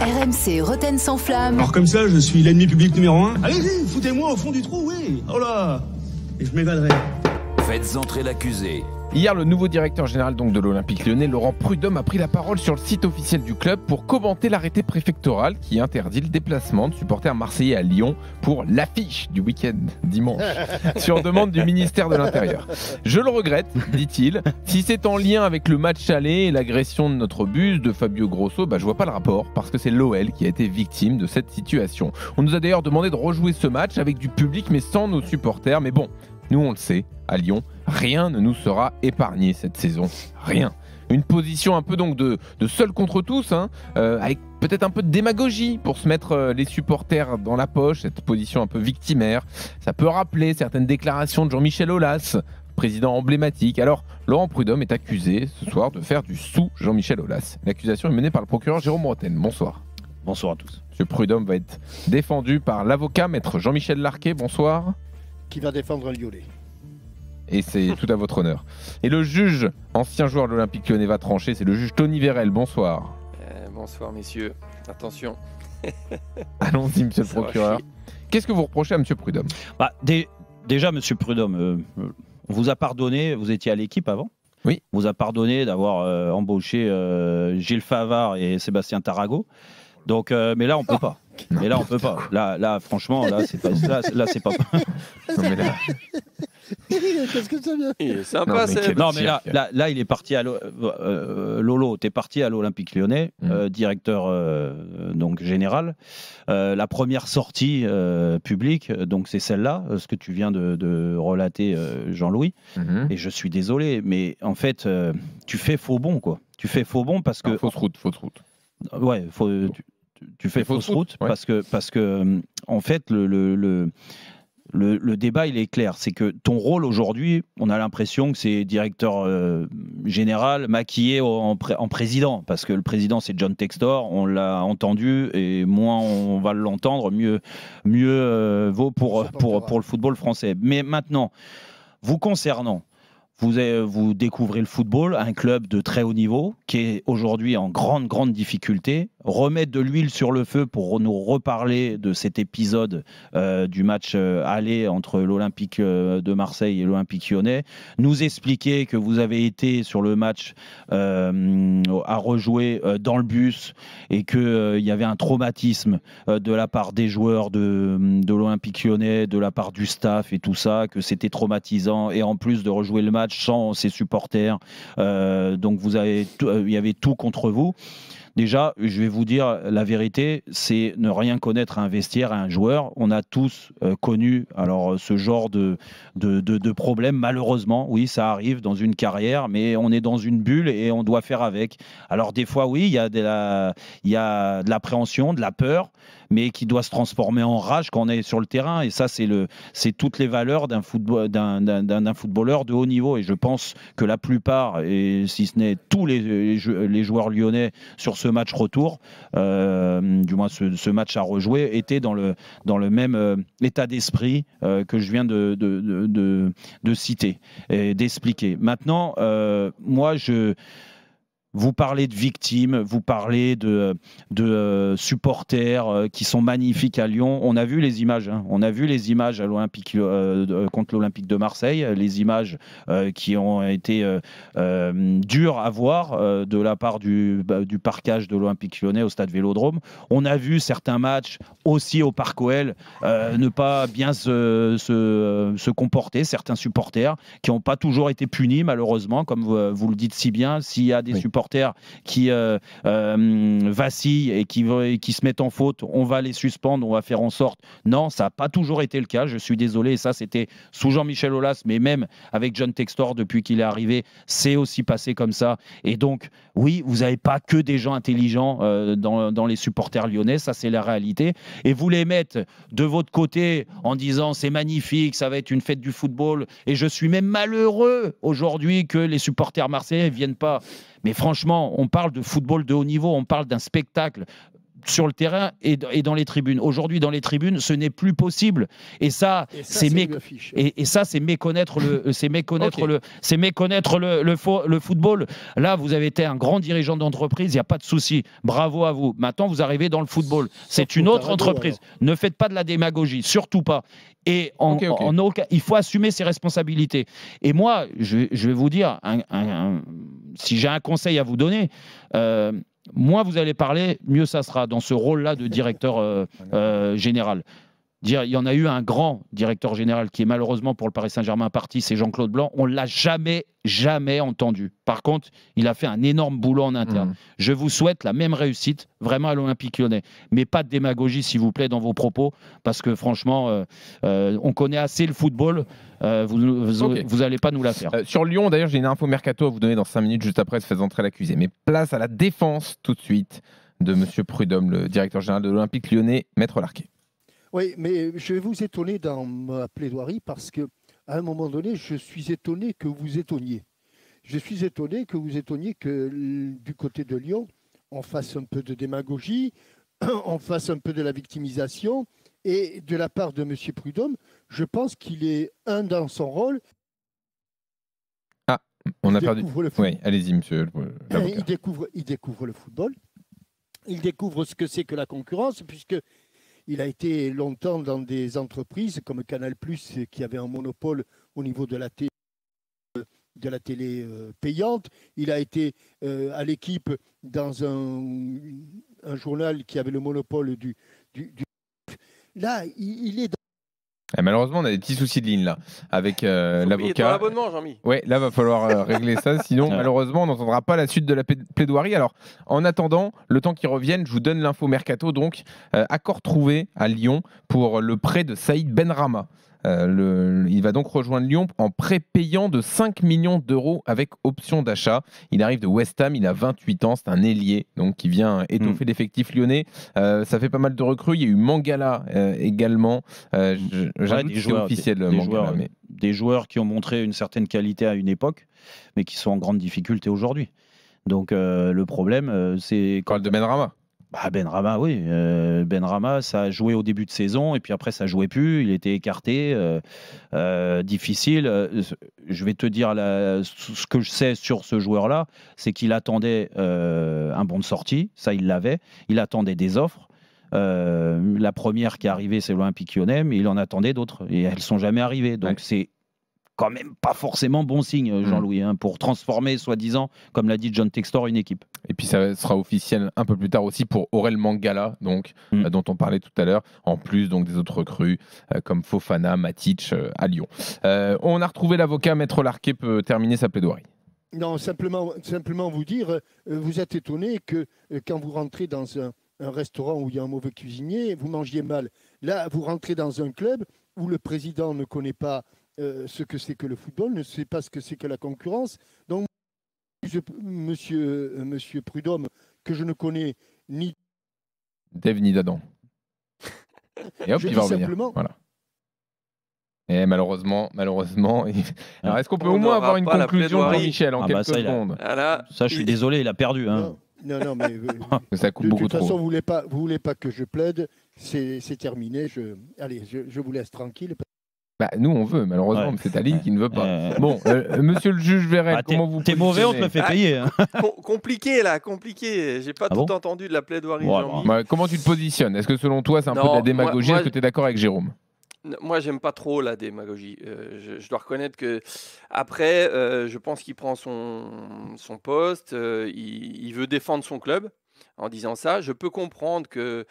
RMC Roten sans flamme. Alors comme ça, je suis l'ennemi public numéro 1. Allez-y, foutez-moi au fond du trou, oui. Oh là. Et je m'évaderai. Faites entrer l'accusé. Hier, le nouveau directeur général de l'Olympique Lyonnais, Laurent Prudhomme, a pris la parole sur le site officiel du club pour commenter l'arrêté préfectoral qui interdit le déplacement de supporters marseillais à Lyon pour l'affiche du week-end dimanche, sur demande du ministère de l'Intérieur. Je le regrette, dit-il. Si c'est en lien avec le match aller et l'agression de notre bus de Fabio Grosso, je vois pas le rapport, parce que c'est l'OL qui a été victime de cette situation. On nous a d'ailleurs demandé de rejouer ce match avec du public, mais sans nos supporters. Mais bon, nous on le sait, à Lyon, rien ne nous sera épargné cette saison. Rien. Une position un peu donc de seul contre tous, avec peut-être un peu de démagogie pour se mettre les supporters dans la poche, cette position un peu victimaire. Ça peut rappeler certaines déclarations de Jean-Michel Aulas, président emblématique. Alors, Laurent Prudhomme est accusé ce soir de faire du sous Jean-Michel Aulas. L'accusation est menée par le procureur Jérôme Rotten. Bonsoir. Bonsoir à tous. M. Prudhomme va être défendu par l'avocat maître Jean-Michel Larquet. Bonsoir. Qui va défendre un Lyonnais. Et c'est tout à votre honneur. Et le juge, ancien joueur de l'Olympique Lyonnais, va trancher. C'est le juge Tony Vérel. Bonsoir. Bonsoir, messieurs. Attention. Allons-y, monsieur le procureur. Qu'est-ce que vous reprochez à monsieur Prudhomme ? Déjà, monsieur Prudhomme, on vous a pardonné, vous étiez à l'équipe avant. Oui. On vous a pardonné d'avoir embauché Gilles Favard et Sébastien Tarago. Donc, mais là, on peut pas. Mais là, on peut pas. Là, franchement, là, c'est pas. Là, c'est pas. Non, mais là... Qu'est-ce que ça vient ? Il est sympa, c'est. Non, mais là, il est parti à Lolo. T'es parti à l'Olympique Lyonnais, directeur donc général. La première sortie publique, donc c'est celle-là, ce que tu viens de relater, Jean-Louis. Et je suis désolé, mais en fait, tu fais faux bon, quoi. Tu fais faux bon parce que. Fausse route. Ouais, tu fais fausse route ouais. parce que en fait le débat il est clair, c'est que ton rôle aujourd'hui, on a l'impression que c'est directeur général maquillé en président, parce que le président c'est John Textor, on l'a entendu et moins on va l'entendre, mieux vaut pour le football français. Mais maintenant, vous concernant, vous découvrez le football, un club de très haut niveau qui est aujourd'hui en grande difficulté. Remettre de l'huile sur le feu pour nous reparler de cet épisode du match aller entre l'Olympique de Marseille et l'Olympique Lyonnais. Nous expliquer que vous avez été sur le match à rejouer dans le bus et qu'il y avait un traumatisme de la part des joueurs de l'Olympique Lyonnais, de la part du staff et tout ça, que c'était traumatisant. Et en plus de rejouer le match sans ses supporters, donc il y avait tout contre vous. Déjà, je vais vous dire la vérité, c'est ne rien connaître à un vestiaire, à un joueur. On a tous connu ce genre de problème. Malheureusement, oui, ça arrive dans une carrière, mais on est dans une bulle et on doit faire avec. Alors des fois, oui, il y a de l'appréhension, de la peur, mais qui doit se transformer en rage quand on est sur le terrain. Et ça, c'est toutes les valeurs d'un footballeur de haut niveau. Et je pense que la plupart, et si ce n'est tous les joueurs lyonnais sur ce match retour, du moins ce match à rejouer, étaient dans le même état d'esprit que je viens de citer et d'expliquer. Maintenant, moi, vous parlez de victimes, vous parlez de supporters qui sont magnifiques à Lyon. On a vu les images. On a vu les images à l'Olympique contre l'Olympique de Marseille, les images qui ont été dures à voir de la part du parquage de l'Olympique Lyonnais au stade Vélodrome. On a vu certains matchs aussi au Parc OL ne pas bien se comporter, certains supporters qui n'ont pas toujours été punis malheureusement, comme vous le dites si bien. S'il y a des supporters qui vacillent et qui se mettent en faute, on va les suspendre, on va faire en sorte. Non, ça n'a pas toujours été le cas, je suis désolé, et ça c'était sous Jean-Michel Aulas, mais même avec John Textor depuis qu'il est arrivé, c'est aussi passé comme ça. Et donc, oui, vous n'avez pas que des gens intelligents dans les supporters lyonnais, ça c'est la réalité. Et vous les mettre de votre côté en disant c'est magnifique, ça va être une fête du football, et je suis même malheureux aujourd'hui que les supporters marseillais ne viennent pas. Mais franchement, on parle de football de haut niveau, on parle d'un spectacle sur le terrain et dans les tribunes. Aujourd'hui, dans les tribunes, ce n'est plus possible. Et ça, c'est méconnaître le football. Là, vous avez été un grand dirigeant d'entreprise, il n'y a pas de souci. Bravo à vous. Maintenant, vous arrivez dans le football. C'est une autre entreprise. Ne faites pas de la démagogie, surtout pas. Et il faut assumer ses responsabilités. Et moi, je vais vous dire, si j'ai un conseil à vous donner, moins vous allez parler, mieux ça sera dans ce rôle-là de directeur général. Il y en a eu un grand directeur général qui est malheureusement pour le Paris Saint-Germain parti, c'est Jean-Claude Blanc. On ne l'a jamais entendu. Par contre, il a fait un énorme boulot en interne. Je vous souhaite la même réussite vraiment à l'Olympique Lyonnais. Mais pas de démagogie, s'il vous plaît, dans vos propos, parce que franchement, on connaît assez le football. Vous n'allez pas nous la faire. Sur Lyon, d'ailleurs, j'ai une info mercato à vous donner dans 5 minutes, juste après, se fait entrer l'accusé. Mais place à la défense tout de suite de M. Prudhomme, le directeur général de l'Olympique Lyonnais, Maître Larquet. Oui, mais je vais vous étonner dans ma plaidoirie parce qu'à un moment donné, je suis étonné que vous étonniez. Je suis étonné que vous étonniez que du côté de Lyon, on fasse un peu de démagogie, on fasse un peu de la victimisation. Et de la part de M. Prudhomme, je pense qu'il est dans son rôle. Ah, on a perdu. Oui, allez-y, monsieur. Il découvre le football. Il découvre ce que c'est que la concurrence, puisque il a été longtemps dans des entreprises comme Canal+, qui avait un monopole au niveau de la télé payante. Il a été à l'équipe dans un journal qui avait le monopole du... Là, il est dans... Malheureusement, on a des petits soucis de ligne là avec l'avocat. Abonnement, Jean-Mi. Ouais, là va falloir régler ça, sinon malheureusement on n'entendra pas la suite de la plaidoirie. Alors, en attendant, le temps qu'ils reviennent, je vous donne l'info mercato. Donc, accord trouvé à Lyon pour le prêt de Saïd Benrahma. Il va donc rejoindre Lyon en prêt payant de 5 millions d'euros avec option d'achat. Il arrive de West Ham, il a 28 ans, c'est un ailier donc qui vient étoffer l'effectif lyonnais. Ça fait pas mal de recrues. Il y a eu Mangala également. J'ajoute que c'est officiel. Des joueurs qui ont montré une certaine qualité à une époque, mais qui sont en grande difficulté aujourd'hui. Donc le problème, c'est... Quand de Benrahma. Benrahma, oui. Benrahma, ça a joué au début de saison et puis après, ça ne jouait plus. Il était écarté, difficile. Je vais te dire ce que je sais sur ce joueur-là, c'est qu'il attendait un bon de sortie. Ça, il l'avait. Il attendait des offres. La première qui est arrivée, c'est l'Olympique Lyonnais, mais il en attendait d'autres. Et elles ne sont jamais arrivées. Donc, c'est quand même pas forcément bon signe, Jean-Louis, pour transformer, soi-disant, comme l'a dit John Textor, une équipe. Et puis ça sera officiel un peu plus tard aussi pour Aurel Mangala, donc, dont on parlait tout à l'heure, en plus donc, des autres recrues comme Fofana, Matic à Lyon. On a retrouvé l'avocat, Maître Larquet peut terminer sa plaidoirie. Non, simplement vous dire, vous êtes étonné que quand vous rentrez dans un restaurant où il y a un mauvais cuisinier, vous mangiez mal. Là, vous rentrez dans un club où le président ne connaît pas ce que c'est que le football, ne sait pas ce que c'est que la concurrence. Donc, monsieur Prudhomme, que je ne connais ni Dave ni d'Adam. Et hop, il va revenir. Voilà. Et malheureusement. Alors, est-ce qu'on peut au moins avoir une conclusion de Michel en quelques secondes? Ça, je suis désolé, il a perdu. Hein. Non, mais ça coupe beaucoup trop. De toute façon, vous voulez pas que je plaide, c'est terminé. Je vous laisse tranquille. Nous, on veut, malheureusement, mais c'est ta ligne qui ne veut pas. Bon, monsieur le juge Verret, comment vous t'es mauvais, on te le fait payer. Hein. Compliqué, là, compliqué. J'ai pas tout entendu de la plaidoirie. Comment tu te positionnes? Est-ce que selon toi, c'est un peu de la démagogie? Est-ce que tu es d'accord avec Jérôme? Moi, j'aime pas trop la démagogie. Je dois reconnaître que après, je pense qu'il prend son poste, il veut défendre son club. En disant ça, je peux comprendre que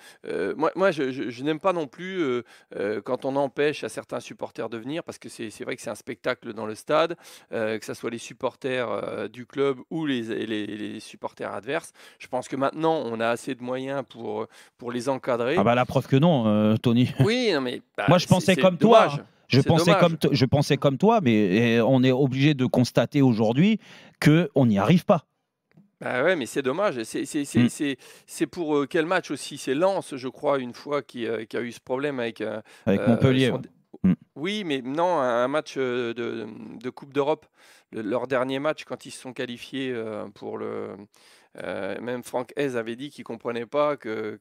moi je n'aime pas non plus quand on empêche à certains supporters de venir, parce que c'est vrai que c'est un spectacle dans le stade, que ce soit les supporters du club ou les supporters adverses. Je pense que maintenant on a assez de moyens pour les encadrer. La preuve que non, Tony. Oui, non, mais moi je pensais comme dommage. Toi. Je pensais comme toi, mais on est obligé de constater aujourd'hui qu'on n'y arrive pas. Ouais, mais c'est dommage. C'est pour quel match aussi? C'est Lens, je crois, une fois qui a eu ce problème avec Montpellier. Oui, mais non, un match de Coupe d'Europe. Leur dernier match, quand ils se sont qualifiés pour Même Franck Hez avait dit qu'il ne comprenait pas que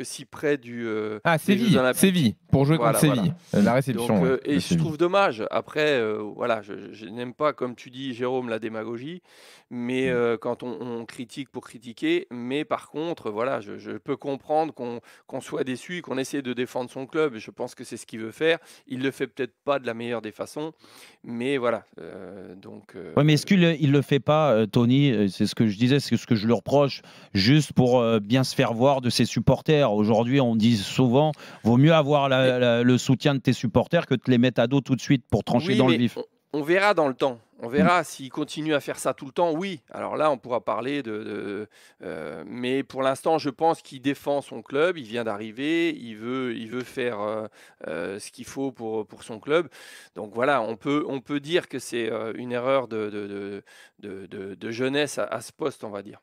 si près des Jeux Séville, Olympiques. Séville, pour jouer contre Voilà. Séville. La réception. Donc, et de je Séville. trouve dommage. Après, voilà, je n'aime pas, comme tu dis, Jérôme, la démagogie, mais quand on critique pour critiquer. Mais par contre, voilà, je peux comprendre qu'on soit déçu, qu'on essaie de défendre son club. Je pense que c'est ce qu'il veut faire. Il le fait peut-être pas de la meilleure des façons, mais voilà. Ouais, mais est-ce qu'il ne le fait pas, Tony? C'est ce que je disais, c'est ce que je lui reproche, juste pour bien se faire voir de ses supporters. Aujourd'hui, on dit souvent, vaut mieux avoir le soutien de tes supporters que de te les mettre à dos tout de suite pour trancher dans le vif. On verra dans le temps. On verra s'il continue à faire ça tout le temps. Oui, alors là, on pourra parler mais pour l'instant, je pense qu'il défend son club. Il vient d'arriver. Il veut faire ce qu'il faut pour son club. Donc voilà, on peut dire que c'est une erreur de jeunesse à ce poste, on va dire.